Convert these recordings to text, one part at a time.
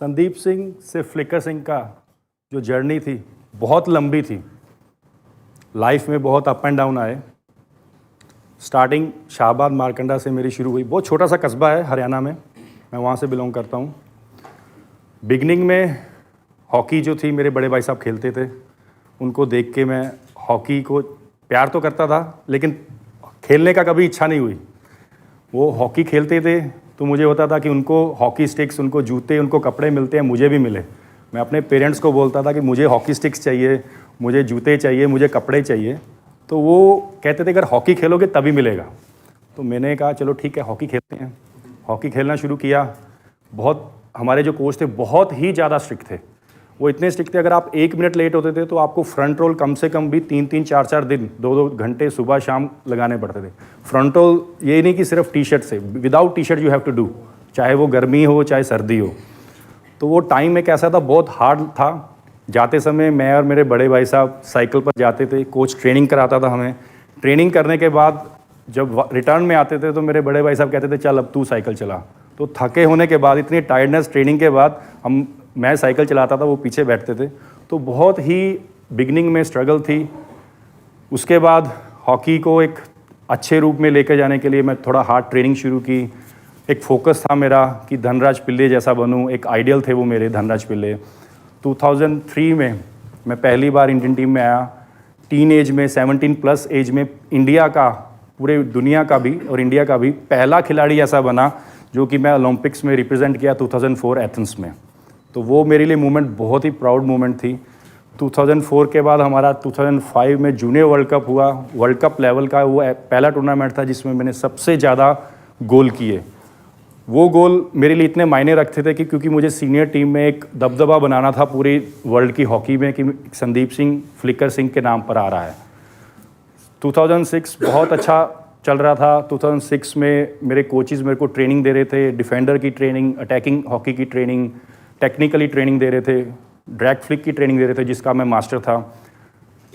संदीप सिंह से फ्लिकर सिंह का जो जर्नी थी बहुत लंबी थी। लाइफ में बहुत अप एंड डाउन आए। स्टार्टिंग शाहबाद मारकंडा से मेरी शुरू हुई। बहुत छोटा सा कस्बा है हरियाणा में, मैं वहाँ से बिलोंग करता हूँ। बिगनिंग में हॉकी जो थी मेरे बड़े भाई साहब खेलते थे, उनको देख के मैं हॉकी को प्यार तो करता था लेकिन खेलने का कभी इच्छा नहीं हुई। वो हॉकी खेलते थे तो मुझे होता था कि उनको हॉकी स्टिक्स, उनको जूते, उनको कपड़े मिलते हैं, मुझे भी मिले। मैं अपने पेरेंट्स को बोलता था कि मुझे हॉकी स्टिक्स चाहिए, मुझे जूते चाहिए, मुझे कपड़े चाहिए। तो वो कहते थे अगर हॉकी खेलोगे तभी मिलेगा। तो मैंने कहा चलो ठीक है हॉकी खेलते हैं। हॉकी खेलना शुरू किया। बहुत हमारे जो कोच थे बहुत ही ज़्यादा स्ट्रिक्ट थे। वो इतने स्ट्रिक्ट थे अगर आप 1 मिनट लेट होते थे तो आपको फ्रंट रोल कम से कम भी 3-3, 4-4 दिन 2-2 घंटे सुबह शाम लगाने पड़ते थे। फ्रंट रोल ये नहीं कि सिर्फ टी शर्ट से, without T shirt you have to do, चाहे वो गर्मी हो चाहे सर्दी हो। तो वो टाइम एक ऐसा था, बहुत हार्ड था। जाते समय मैं और मेरे बड़े भाई साहब साइकिल पर जाते थे, कोच ट्रेनिंग कराता था हमें। ट्रेनिंग करने के बाद जब रिटर्न में आते थे तो मेरे बड़े भाई साहब कहते थे चल अब तू साइकिल चला। तो थके होने के बाद, इतनी टायर्डनेस ट्रेनिंग के बाद मैं साइकिल चलाता था, वो पीछे बैठते थे। तो बहुत ही बिगनिंग में स्ट्रगल थी। उसके बाद हॉकी को एक अच्छे रूप में लेकर जाने के लिए मैं थोड़ा हार्ड ट्रेनिंग शुरू की। एक फोकस था मेरा कि धनराज पिल्ले जैसा बनूं, एक आइडियल थे वो मेरे, धनराज पिल्ले। 2003 में मैं पहली बार इंडियन टीम में आया। टीन एज में, 17+ एज में इंडिया का, पूरे दुनिया का भी और इंडिया का भी पहला खिलाड़ी ऐसा बना जो कि मैं ओलंपिक्स में रिप्रेजेंट किया 2004 एथेंस में। तो वो मेरे लिए मूवमेंट बहुत ही प्राउड मूवमेंट थी। 2004 के बाद हमारा 2005 में जूनियर वर्ल्ड कप हुआ। वर्ल्ड कप लेवल का वो पहला टूर्नामेंट था जिसमें मैंने सबसे ज़्यादा गोल किए। वो गोल मेरे लिए इतने मायने रखते थे कि क्योंकि मुझे सीनियर टीम में एक दबदबा बनाना था पूरी वर्ल्ड की हॉकी में कि संदीप सिंह फ्लिकर सिंह के नाम पर आ रहा है। 2006 बहुत अच्छा चल रहा था। 2006 में मेरे कोचेज़ मेरे को ट्रेनिंग दे रहे थे, डिफेंडर की ट्रेनिंग, अटैकिंग हॉकी की ट्रेनिंग, टेक्निकली ट्रेनिंग दे रहे थे, ड्रैग फ्लिक की ट्रेनिंग दे रहे थे जिसका मैं मास्टर था।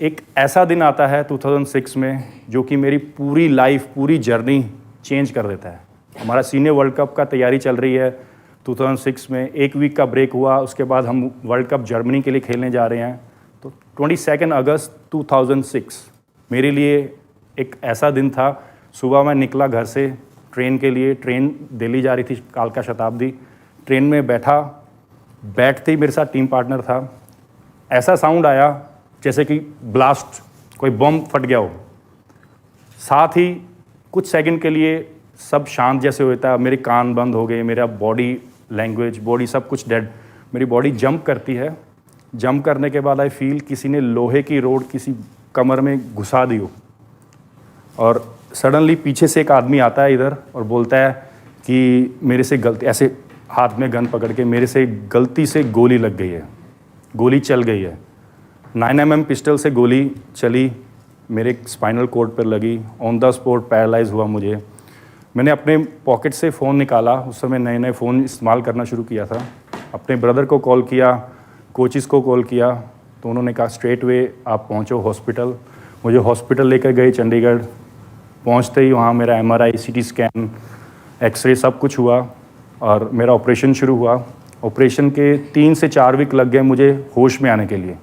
एक ऐसा दिन आता है 2006 में जो कि मेरी पूरी लाइफ, पूरी जर्नी चेंज कर देता है। हमारा सीनियर वर्ल्ड कप का तैयारी चल रही है 2006 में। 1 वीक का ब्रेक हुआ, उसके बाद हम वर्ल्ड कप जर्मनी के लिए खेलने जा रहे हैं। तो 22 अगस्त 2006 मेरे लिए एक ऐसा दिन था। सुबह मैं निकला घर से ट्रेन के लिए। ट्रेन दिल्ली जा रही थी, कालका शताब्दी। ट्रेन में बैठते ही मेरे साथ टीम पार्टनर था। ऐसा साउंड आया जैसे कि ब्लास्ट, कोई बम फट गया हो। साथ ही कुछ सेकंड के लिए सब शांत जैसे होता है। मेरे कान बंद हो गए, मेरा बॉडी लैंग्वेज, बॉडी सब कुछ डेड। मेरी बॉडी जंप करती है। जंप करने के बाद आई फील किसी ने लोहे की रोड किसी कमर में घुसा दी हो। और सडनली पीछे से एक आदमी आता है इधर और बोलता है कि मेरे से गलती, ऐसे हाथ में गन पकड़ के, मेरे से गलती से गोली लग गई है, गोली चल गई है। 9mm पिस्टल से गोली चली, मेरे स्पाइनल कॉर्ड पर लगी। ऑन द स्पॉट पैरालाइज हुआ मुझे। मैंने अपने पॉकेट से फ़ोन निकाला, उस समय नए नए फ़ोन इस्तेमाल करना शुरू किया था। अपने ब्रदर को कॉल किया, कोचेज़ को कॉल किया, तो उन्होंने कहा स्ट्रेट वे आप पहुँचो हॉस्पिटल। मुझे हॉस्पिटल लेकर गए चंडीगढ़। पहुँचते ही वहाँ मेरा MRI, CT स्कैन, एक्सरे सब कुछ हुआ और मेरा ऑपरेशन शुरू हुआ। ऑपरेशन के 3 से 4 वीक लग गए मुझे होश में आने के लिए।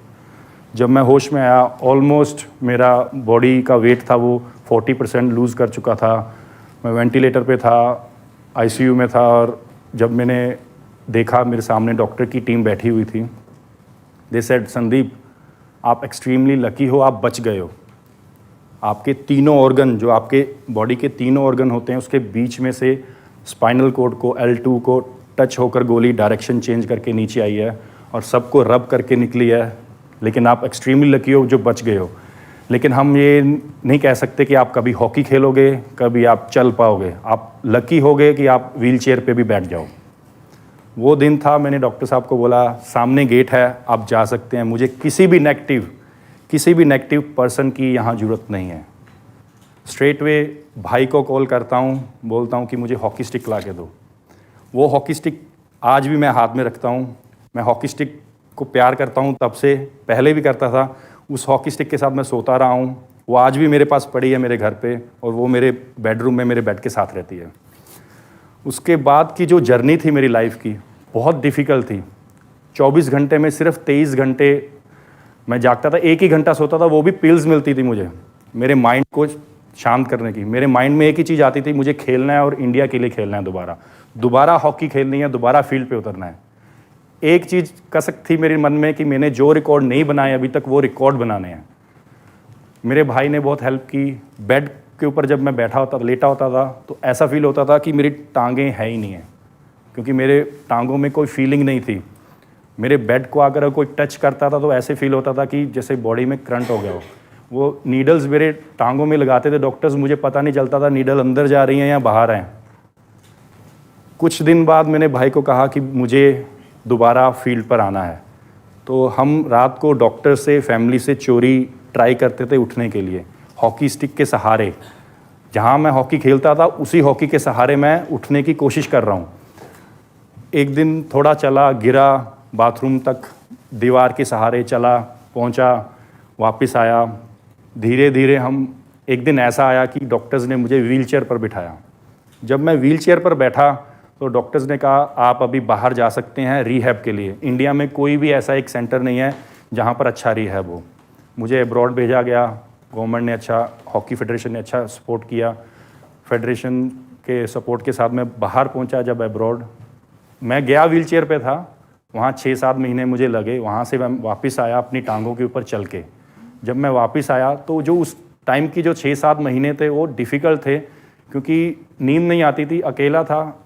जब मैं होश में आया, ऑलमोस्ट मेरा बॉडी का वेट था वो 40% लूज़ कर चुका था। मैं वेंटिलेटर पे था, ICU में था। और जब मैंने देखा मेरे सामने डॉक्टर की टीम बैठी हुई थी, दे सेड संदीप आप एक्सट्रीमली लकी हो, आप बच गए हो। आपके तीनों ऑर्गन, जो आपके बॉडी के तीनों ऑर्गन होते हैं, उसके बीच में से स्पाइनल कॉर्ड को, L2 को टच होकर गोली डायरेक्शन चेंज करके नीचे आई है और सबको रब करके निकली है। लेकिन आप एक्सट्रीमली लकी हो जो बच गए हो। लेकिन हम ये नहीं कह सकते कि आप कभी हॉकी खेलोगे, कभी आप चल पाओगे। आप लकी होगे कि आप व्हील चेयर पर भी बैठ जाओ। वो दिन था, मैंने डॉक्टर साहब को बोला सामने गेट है, आप जा सकते हैं। मुझे किसी भी नेगेटिव पर्सन की यहाँ ज़रूरत नहीं है। स्ट्रेट वे भाई को कॉल करता हूँ, बोलता हूँ कि मुझे हॉकी स्टिक ला के दो। वो हॉकी स्टिक आज भी मैं हाथ में रखता हूँ। मैं हॉकी स्टिक को प्यार करता हूँ, तब से, पहले भी करता था। उस हॉकी स्टिक के साथ मैं सोता रहा हूँ। वो आज भी मेरे पास पड़ी है मेरे घर पे और वो मेरे बेडरूम में मेरे बेड के साथ रहती है। उसके बाद की जो जर्नी थी मेरी लाइफ की बहुत डिफ़िकल्ट थी। 24 घंटे में सिर्फ 23 घंटे मैं जागता था, 1 ही घंटा सोता था, वो भी पिल्स मिलती थी मुझे मेरे माइंड को शांत करने की। मेरे माइंड में एक ही चीज़ आती थी, मुझे खेलना है और इंडिया के लिए खेलना है, दोबारा हॉकी खेलनी है, दोबारा फील्ड पे उतरना है। एक चीज़ कसक थी मेरे मन में कि मैंने जो रिकॉर्ड नहीं बनाए अभी तक, वो रिकॉर्ड बनाने हैं। मेरे भाई ने बहुत हेल्प की। बेड के ऊपर जब मैं लेटा होता था तो ऐसा फील होता था कि मेरी टांगें हैं ही नहीं है, क्योंकि मेरे टांगों में कोई फीलिंग नहीं थी। मेरे बेड को अगर कोई टच करता था तो ऐसे फील होता था कि जैसे बॉडी में करंट हो गया हो। वो नीडल्स मेरे टांगों में लगाते थे डॉक्टर्स, मुझे पता नहीं चलता था नीडल अंदर जा रही हैं या बाहर हैं। कुछ दिन बाद मैंने भाई को कहा कि मुझे दोबारा फील्ड पर आना है, तो हम रात को डॉक्टर से, फैमिली से चोरी ट्राई करते थे उठने के लिए, हॉकी स्टिक के सहारे। जहाँ मैं हॉकी खेलता था उसी हॉकी के सहारे मैं उठने की कोशिश कर रहा हूँ। एक दिन थोड़ा चला, गिरा, बाथरूम तक दीवार के सहारे चला, पहुँचा, वापस आया। धीरे धीरे एक दिन ऐसा आया कि डॉक्टर्स ने मुझे व्हीलचेयर पर बिठाया। जब मैं व्हीलचेयर पर बैठा तो डॉक्टर्स ने कहा आप अभी बाहर जा सकते हैं रीहैब के लिए। इंडिया में कोई भी ऐसा एक सेंटर नहीं है जहाँ पर अच्छा रीहैब हो। मुझे अब्रॉड भेजा गया। गवर्नमेंट ने अच्छा, हॉकी फेडरेशन ने अच्छा सपोर्ट किया। फेडरेशन के सपोर्ट के साथ मैं बाहर पहुँचा। जब अब्रॉड मैं गया, व्हीलचेयर पे था, वहाँ 6-7 महीने मुझे लगे। वहाँ से मैं वापस आया अपनी टांगों के ऊपर चल के। जब मैं वापस आया तो जो उस टाइम की जो 6-7 महीने थे वो डिफ़िकल्ट थे, क्योंकि नींद नहीं आती थी, अकेला था।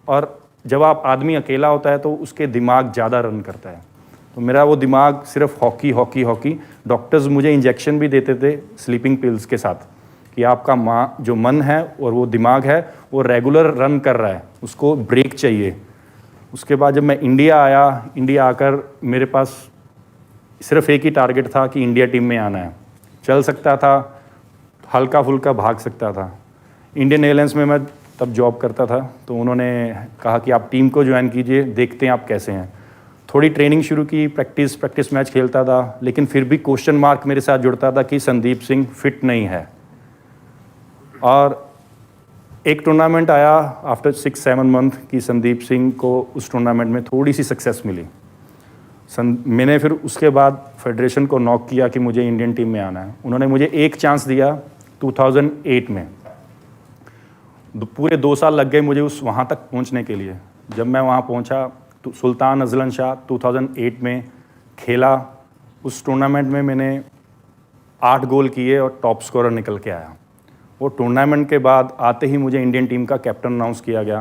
और जब आप आदमी अकेला होता है तो उसके दिमाग ज़्यादा रन करता है। तो मेरा वो दिमाग सिर्फ हॉकी हॉकी हॉकी। डॉक्टर्स मुझे इंजेक्शन भी देते थे स्लीपिंग पिल्स के साथ कि आपका जो मन है और वो दिमाग है वो रेगुलर रन कर रहा है, उसको ब्रेक चाहिए। उसके बाद जब मैं इंडिया आया, इंडिया आकर मेरे पास सिर्फ एक ही टारगेट था कि इंडिया टीम में आना है। चल सकता था, हल्का फुल्का भाग सकता था। इंडियन एयरलाइंस में मैं तब जॉब करता था, तो उन्होंने कहा कि आप टीम को ज्वाइन कीजिए, देखते हैं आप कैसे हैं। थोड़ी ट्रेनिंग शुरू की, प्रैक्टिस मैच खेलता था, लेकिन फिर भी क्वेश्चन मार्क मेरे साथ जुड़ता था कि संदीप सिंह फिट नहीं है। और एक टूर्नामेंट आया आफ्टर 6-7 मंथ कि संदीप सिंह को उस टूर्नामेंट में थोड़ी सी सक्सेस मिली। मैंने फिर उसके बाद फेडरेशन को नॉक किया कि मुझे इंडियन टीम में आना है। उन्होंने मुझे एक चांस दिया 2008 में। पूरे 2 साल लग गए मुझे वहाँ तक पहुँचने के लिए। जब मैं वहाँ पहुँचा तो सुल्तान अजलन शाह 2008 में खेला। उस टूर्नामेंट में मैंने 8 गोल किए और टॉप स्कोरर निकल के आया। वो टूर्नामेंट के बाद आते ही मुझे इंडियन टीम का कैप्टन अनाउंस किया गया।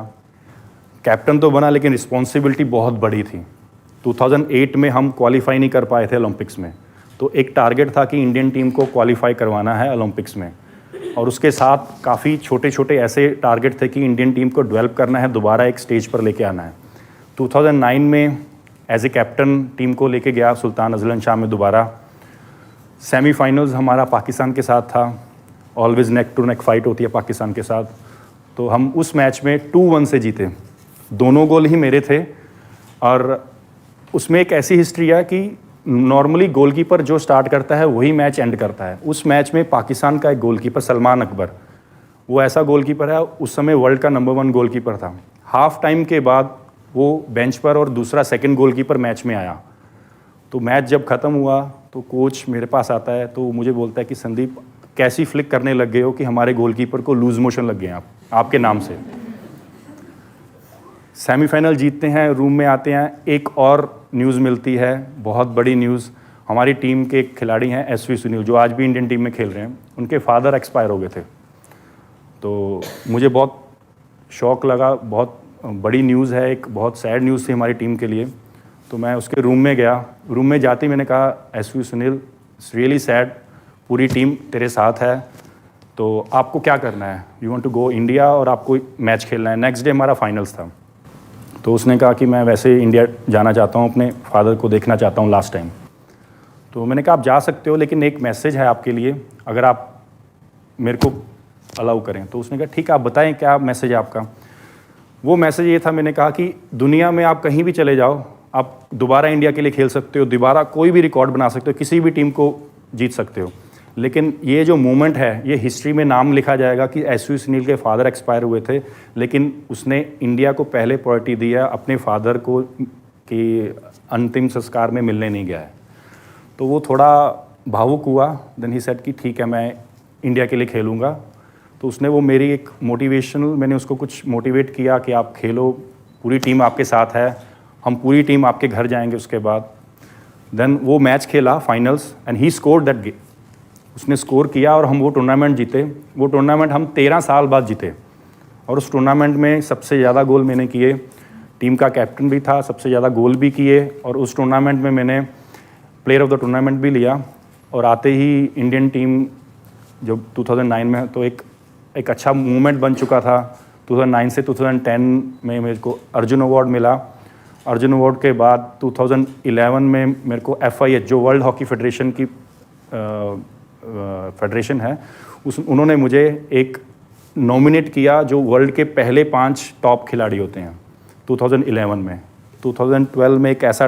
कैप्टन तो बना, लेकिन रिस्पॉन्सिबिलिटी बहुत बड़ी थी। 2008 में हम क्वालिफाई नहीं कर पाए थे ओलंपिक्स में, तो एक टारगेट था कि इंडियन टीम को क्वालिफाई करवाना है ओलंपिक्स में। और उसके साथ काफ़ी छोटे छोटे ऐसे टारगेट थे कि इंडियन टीम को डेवलप करना है, दोबारा एक स्टेज पर लेके आना है। 2009 में एज ए कैप्टन टीम को लेके गया सुल्तान अजलन शाह में दोबारा। सेमीफाइनल्स हमारा पाकिस्तान के साथ था। Always neck to neck fight होती है पाकिस्तान के साथ। तो हम उस मैच में 2-1 से जीते। दोनों गोल ही मेरे थे। और उसमें एक ऐसी हिस्ट्री है कि नॉर्मली गोलकीपर जो स्टार्ट करता है वही मैच एंड करता है। उस मैच में पाकिस्तान का एक गोलकीपर सलमान अकबर, वो ऐसा गोलकीपर है, उस समय वर्ल्ड का नंबर 1 गोलकीपर था। हाफ टाइम के बाद वो बेंच पर और दूसरा सेकंड गोलकीपर मैच में आया। तो मैच जब ख़त्म हुआ तो कोच मेरे पास आता है, तो मुझे बोलता है कि संदीप कैसी फ्लिक करने लग गए हो कि हमारे गोलकीपर को लूज मोशन लग गए हैं आपके नाम से। सेमीफाइनल जीतते हैं, रूम में आते हैं, एक और न्यूज़ मिलती है, बहुत बड़ी न्यूज़। हमारी टीम के एक खिलाड़ी हैं एसवी सुनील, जो आज भी इंडियन टीम में खेल रहे हैं, उनके फादर एक्सपायर हो गए थे। तो मुझे बहुत शौक लगा, बहुत बड़ी न्यूज़ है, एक बहुत सैड न्यूज़ थी हमारी टीम के लिए। तो मैं उसके रूम में गया। रूम में जाते ही मैंने कहा, SV Sunil, it's really sad, पूरी टीम तेरे साथ है, तो आपको क्या करना है? You want to go India और आपको मैच खेलना है। नेक्स्ट डे हमारा फाइनल्स था। तो उसने कहा कि मैं वैसे इंडिया जाना चाहता हूँ, अपने फादर को देखना चाहता हूँ लास्ट टाइम। तो मैंने कहा आप जा सकते हो, लेकिन एक मैसेज है आपके लिए, अगर आप मेरे को अलाउ करें। तो उसने कहा ठीक है, आप बताएं क्या मैसेज है आपका। वो मैसेज ये था, मैंने कहा कि दुनिया में आप कहीं भी चले जाओ, आप दोबारा इंडिया के लिए खेल सकते हो, दोबारा कोई भी रिकॉर्ड बना सकते हो, किसी भी टीम को जीत सकते हो, लेकिन ये जो मोमेंट है ये हिस्ट्री में नाम लिखा जाएगा कि एसवी सुनील के फादर एक्सपायर हुए थे, लेकिन उसने इंडिया को पहले प्रायोरिटी दिया अपने फादर को कि अंतिम संस्कार में मिलने नहीं गया है। तो वो थोड़ा भावुक हुआ। देन ही सेड कि ठीक है, मैं इंडिया के लिए खेलूँगा। तो उसने वो मेरी एक मोटिवेशनल, मैंने उसको कुछ मोटिवेट किया कि आप खेलो, पूरी टीम आपके साथ है, हम पूरी टीम आपके घर जाएंगे उसके बाद। देन वो मैच खेला finals and he scored that game. उसने स्कोर किया और हम वो टूर्नामेंट जीते। वो टूर्नामेंट हम 13 साल बाद जीते और उस टूर्नामेंट में सबसे ज़्यादा गोल मैंने किए। टीम का कैप्टन भी था, सबसे ज़्यादा गोल भी किए और उस टूर्नामेंट में मैंने प्लेयर ऑफ द टूर्नामेंट भी लिया। और आते ही इंडियन टीम जो 2009 में, तो एक अच्छा मूवमेंट बन चुका था। 2009 से 2010 में मेरे को अर्जुन अवार्ड मिला। अर्जुन अवार्ड के बाद 2011 में मेरे को FIH, जो वर्ल्ड हॉकी फेडरेशन की फेडरेशन है, उन्होंने मुझे एक नॉमिनेट किया जो वर्ल्ड के पहले 5 टॉप खिलाड़ी होते हैं 2011 में। 2012 में एक ऐसा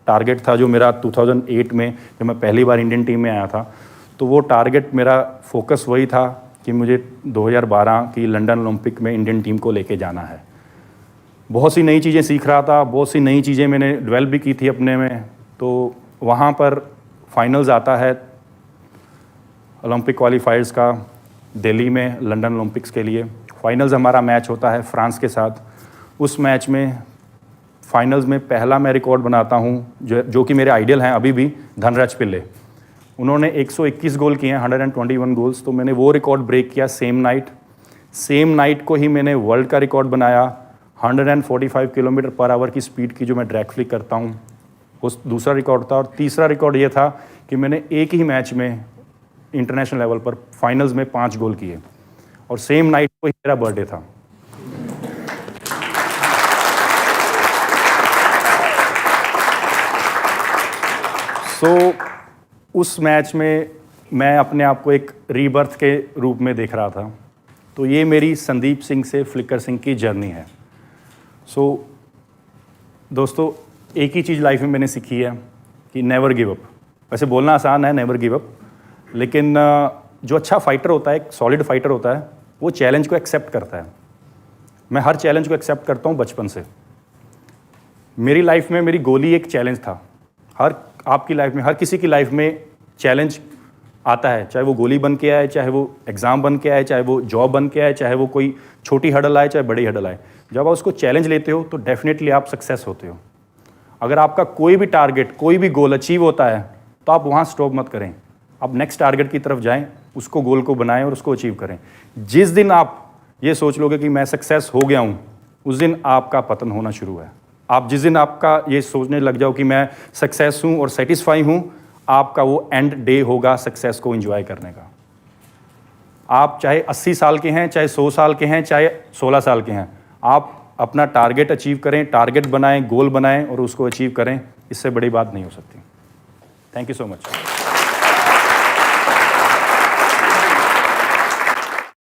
टारगेट था जो मेरा 2008 में, जब मैं पहली बार इंडियन टीम में आया था, तो वो टारगेट मेरा फोकस वही था कि मुझे 2012 की लंदन ओलंपिक में इंडियन टीम को लेके जाना है। बहुत सी नई चीज़ें सीख रहा था, बहुत सी नई चीज़ें मैंने डेवलप भी की थी अपने में। तो वहाँ पर फाइनल्स आता है ओलंपिक क्वालिफायर्स का दिल्ली में, लंदन ओलंपिक्स के लिए। फाइनल्स हमारा मैच होता है फ्रांस के साथ। उस मैच में फाइनल्स में पहला मैं रिकॉर्ड बनाता हूँ जो कि मेरे आइडियल हैं अभी भी, धनराज पिल्ले। उन्होंने 121 गोल किए हैं, 121 गोल्स। तो मैंने वो रिकॉर्ड ब्रेक किया सेम नाइट को ही मैंने वर्ल्ड का रिकॉर्ड बनाया। 145 किलोमीटर पर आवर की स्पीड की जो मैं ड्रैग फ्लिक करता हूँ, वो दूसरा रिकॉर्ड था। और तीसरा रिकॉर्ड ये था कि मैंने एक ही मैच में इंटरनेशनल लेवल पर फाइनल्स में 5 गोल किए और सेम नाइट को ही मेरा बर्थडे था। उस मैच में मैं अपने आप को एक रीबर्थ के रूप में देख रहा था। तो ये मेरी संदीप सिंह से फ्लिकर सिंह की जर्नी है। दोस्तों, एक ही चीज़ लाइफ में मैंने सीखी है कि नेवर गिव अप। वैसे बोलना आसान है नेवर गिव अप, लेकिन जो अच्छा फाइटर होता है, एक सॉलिड फाइटर होता है, वो चैलेंज को एक्सेप्ट करता है। मैं हर चैलेंज को एक्सेप्ट करता हूँ बचपन से। मेरी लाइफ में मेरी गोली एक चैलेंज था। आपकी लाइफ में, हर किसी की लाइफ में चैलेंज आता है, चाहे वो गोली बन के आए, चाहे वो एग्ज़ाम बन के आए, चाहे वो जॉब बन के आए, चाहे वो कोई छोटी हडल आए, चाहे बड़ी हडल आए। जब आप उसको चैलेंज लेते हो तो डेफिनेटली आप सक्सेस होते हो। अगर आपका कोई भी टारगेट, कोई भी गोल अचीव होता है तो आप वहाँ स्टॉप मत करें, आप नेक्स्ट टारगेट की तरफ जाएं, उसको गोल को बनाएं और उसको अचीव करें। जिस दिन आप ये सोच लोगे कि मैं सक्सेस हो गया हूँ, उस दिन आपका पतन होना शुरू है। आप जिस दिन आपका ये सोचने लग जाओ कि मैं सक्सेस हूँ और सेटिस्फाई हूँ, आपका वो एंड डे होगा सक्सेस को एंजॉय करने का। आप चाहे 80 साल के हैं, चाहे 100 साल के हैं, चाहे 16 साल के हैं, आप अपना टारगेट अचीव करें, टारगेट बनाएं, गोल बनाएं और उसको अचीव करें। इससे बड़ी बात नहीं हो सकती। Thank you so much.